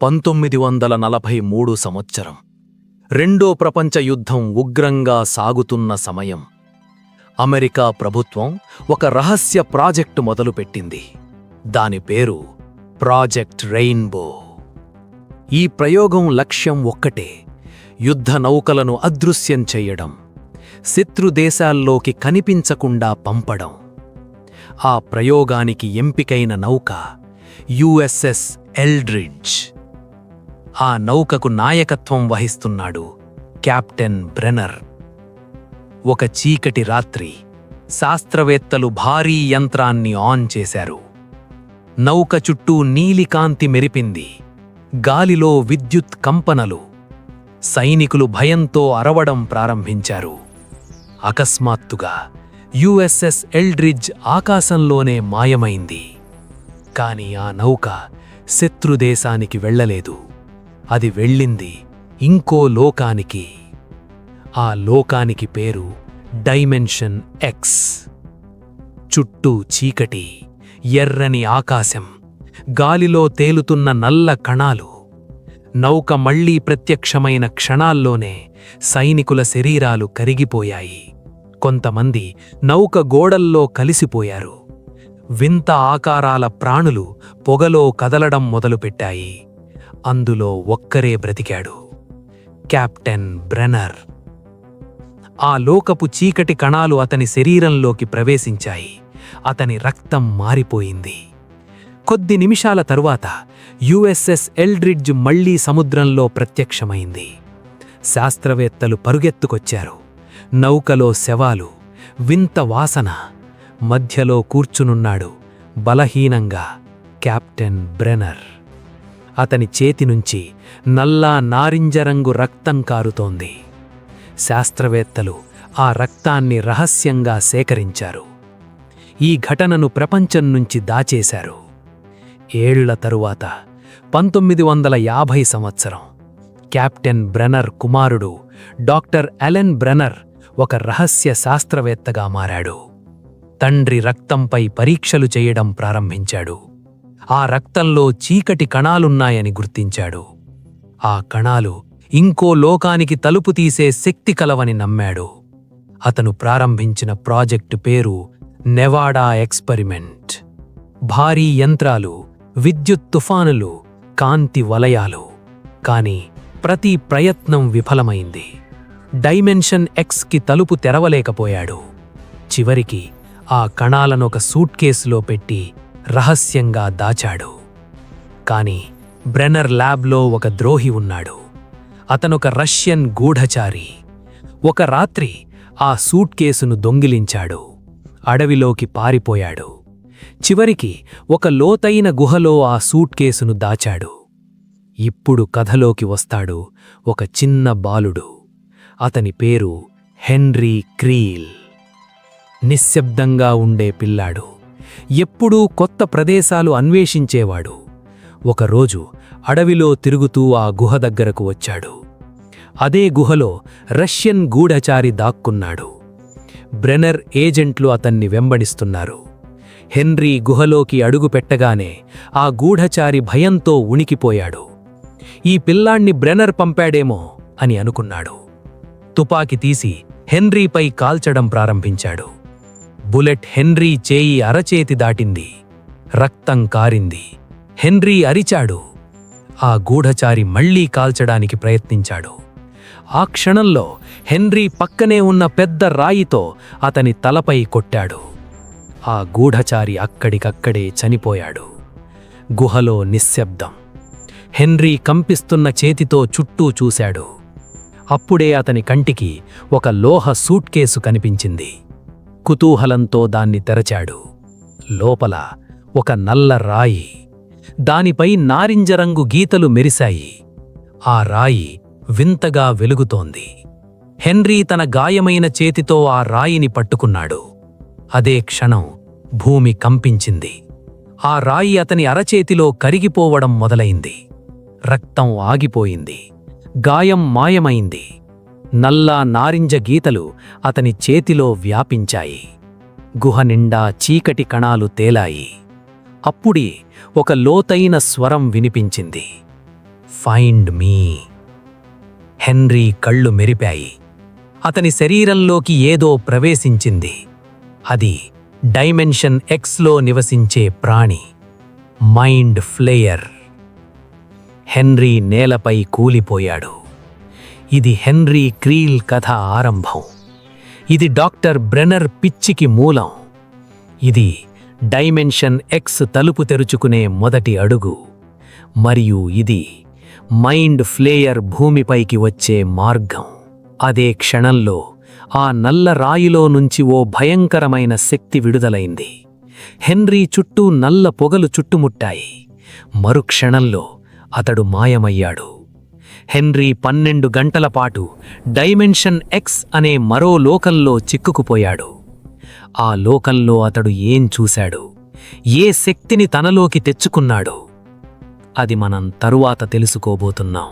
1943 సంవత్సరం. రెండో ప్రపంచ యుద్ధం ఉగ్రంగా సాగుతున్న సమయం. అమెరికా ప్రభుత్వం ఒక రహస్య ప్రాజెక్టు మొదలుపెట్టింది. దాని పేరు ప్రాజెక్ట్ రెయిన్బో. ఈ ప్రయోగం లక్ష్యం ఒక్కటే: యుద్ధ నౌకలను అదృశ్యం చెయ్యడం, శత్రు దేశాల్లోకి కనిపించకుండా పంపడం. ఆ ప్రయోగానికి ఎంపికైన నౌక యుఎస్ఎస్ ఎల్డ్రిడ్జ్. ఆ నౌకకు నాయకత్వం వహిస్తున్నాడు కెప్టెన్ బ్రెనర్. ఒక చీకటి రాత్రి శాస్త్రవేత్తలు భారీ యంత్రాన్ని ఆన్ చేశారు. నౌక చుట్టూ నీలికాంతి మెరిపింది. గాలిలో విద్యుత్ కంపనలు. సైనికులు భయంతో అరవడం ప్రారంభించారు. అకస్మాత్తుగా యుఎస్ఎస్ ఎల్డ్రిడ్జ్ ఆకాశంలోనే మాయమైంది. కాని ఆ నౌక శత్రుదేశానికి వెళ్ళలేదు. అది వెళ్ళింది ఇంకో లోకానికి. ఆ లోకానికి పేరు డైమెన్షన్ ఎక్స్. చుట్టూ చీకటి, ఎర్రని ఆకాశం, గాలిలో తేలుతున్న నల్ల కణాలు. నౌక మళ్లీ ప్రత్యక్షమైన క్షణాల్లోనే సైనికుల శరీరాలు కరిగిపోయాయి. కొంతమంది నౌక గోడల్లో కలిసిపోయారు. వింత ఆకారాల ప్రాణులు పొగలో కదలడం మొదలుపెట్టాయి. అందులో ఒక్కరే బ్రతికాడు: కెప్టెన్ బ్రెనర్. ఆ లోకపు చీకటి కణాలు అతని శరీరంలోకి ప్రవేశించాయి. అతని రక్తం మారిపోయింది. కొద్ది నిమిషాల తరువాత యుఎస్ఎస్ ఎల్డ్రిడ్జ్ మళ్లీ సముద్రంలో ప్రత్యక్షమైంది. శాస్త్రవేత్తలు పరుగెత్తుకొచ్చారు. నౌకలో శవాలు, వింత వాసన. మధ్యలో కూర్చునున్నాడు బలహీనంగా కెప్టెన్ బ్రెనర్. అతని చేతి నుంచి నల్లా నారింజ రంగు రక్తం కారుతోంది. శాస్త్రవేత్తలు ఆ రక్తాన్ని రహస్యంగా సేకరించారు. ఈ ఘటనను ప్రపంచం నుంచి దాచేశారు. ఏళ్ల తరువాత 1950 సంవత్సరం కెప్టెన్ బ్రెనర్ కుమారుడు డాక్టర్ అలెన్ బ్రెనర్ ఒక రహస్య శాస్త్రవేత్తగా మారాడు. తండ్రి రక్తంపై పరీక్షలు చేయడం ప్రారంభించాడు. ఆ రక్తంలో చీకటి కణాలున్నాయని గుర్తించాడు. ఆ కణాలు ఇంకో లోకానికి తలుపు తీసే శక్తి కలవని నమ్మాడు. అతను ప్రారంభించిన ప్రాజెక్టు పేరు నెవాడా ఎక్స్పెరిమెంట్. భారీ యంత్రాలు, విద్యుత్ తుఫానులు, కాంతి వలయాలు. కాని ప్రతి ప్రయత్నం విఫలమైంది. డైమెన్షన్ ఎక్స్కి తలుపు తెరవలేకపోయాడు. చివరికి ఆ కణాలనొక సూట్ కేసులో పెట్టి రహస్యంగా దాచాడు. కాని బ్రెనర్ ల్యాబ్లో ఒక ద్రోహి ఉన్నాడు. అతనొక రష్యన్ గూఢచారి. ఒక రాత్రి ఆ సూట్ కేసును దొంగిలించాడు. అడవిలోకి పారిపోయాడు. చివరికి ఒక లోతైన గుహలో ఆ సూట్ కేసును దాచాడు. ఇప్పుడు కథలోకి వస్తాడు ఒక చిన్న బాలుడు. అతని పేరు హెన్రీ క్రీల్. నిశ్శబ్దంగా ఉండే పిల్లాడు. ఎప్పుడూ కొత్త ప్రదేశాలు అన్వేషించేవాడు. ఒకరోజు అడవిలో తిరుగుతూ ఆ గుహ దగ్గరకు వచ్చాడు. అదే గుహలో రష్యన్ గూఢచారి దాక్కున్నాడు. బ్రెనర్ ఏజెంట్లు అతన్ని వెంబడిస్తున్నారు. హెన్రీ గుహలోకి అడుగు పెట్టగానే ఆ గూఢచారి భయంతో ఉనికిపోయాడు. ఈ పిల్లాణ్ణి బ్రెనర్ పంపాడేమో అని అనుకున్నాడు. తుపాకి తీసి హెన్రీపై కాల్చడం ప్రారంభించాడు. బుల్లెట్ హెన్రీ చేయి అరచేతి దాటింది. రక్తం కారింది. హెన్రీ అరిచాడు. ఆ గూఢచారి మళ్లీ కాల్చడానికి ప్రయత్నించాడు. ఆ క్షణంలో హెన్రీ పక్కనే ఉన్న పెద్ద రాయితో అతని తలపై కొట్టాడు. ఆ గూఢచారి అక్కడికక్కడే చనిపోయాడు. గుహలో నిశ్శబ్దం. హెన్రీ కంపిస్తున్న చేతితో చుట్టూ చూశాడు. అప్పుడే అతని కంటికి ఒక లోహ సూట్ కేసు కనిపించింది. కుతూహలంతో దాన్ని తెరచాడు. లోపల ఒక నల్ల రాయి. దానిపై నారింజరంగు గీతలు మెరిశాయి. ఆ రాయి వింతగా వెలుగుతోంది. హెన్రీ తన గాయమైన చేతితో ఆ రాయిని పట్టుకున్నాడు. అదే క్షణం భూమి కంపించింది. ఆ రాయి అతని అరచేతిలో కరిగిపోవడం మొదలైంది. రక్తం ఆగిపోయింది. గాయం మాయమైంది. నల్లా నారింజ గీతలు అతని చేతిలో వ్యాపించాయి. గుహ నిండా చీకటి కణాలు తేలాయి. అప్పుడే ఒక లోతైన స్వరం వినిపించింది. ఫైండ్ మీ. హెన్రీ కళ్ళు మెరిపాయి. అతని శరీరంలోకి ఏదో ప్రవేశించింది. అది డైమెన్షన్ ఎక్స్లో నివసించే ప్రాణి, మైండ్ ఫ్లేయర్. హెన్రీ నేలపై కూలిపోయాడు. ఇది హెన్రీ క్రీల్ కథ ఆరంభం. ఇది డాక్టర్ బ్రెనర్ పిచ్చికి మూలం. ఇది డైమెన్షన్ ఎక్స్ తలుపు తెరుచుకునే మొదటి అడుగు. మరియు ఇది మైండ్ ఫ్లేయర్ భూమిపైకి వచ్చే మార్గం. అదే క్షణంలో ఆ నల్ల రాయిలో నుంచి ఓ భయంకరమైన శక్తి విడుదలైంది. హెన్రీ చుట్టూ నల్ల పొగలు చుట్టుముట్టాయి. మరుక్షణంలో అతడు మాయమయ్యాడు. హెన్రీ 12 గంటల పాటు డైమెన్షన్ ఎక్స్ అనే మరో లోకంలో చిక్కుకుపోయాడు. ఆ లోకంలో అతడు ఏం చూశాడు, ఏ శక్తిని తనలోకి తెచ్చుకున్నాడు, అది మనం తరువాత తెలుసుకోబోతున్నాం.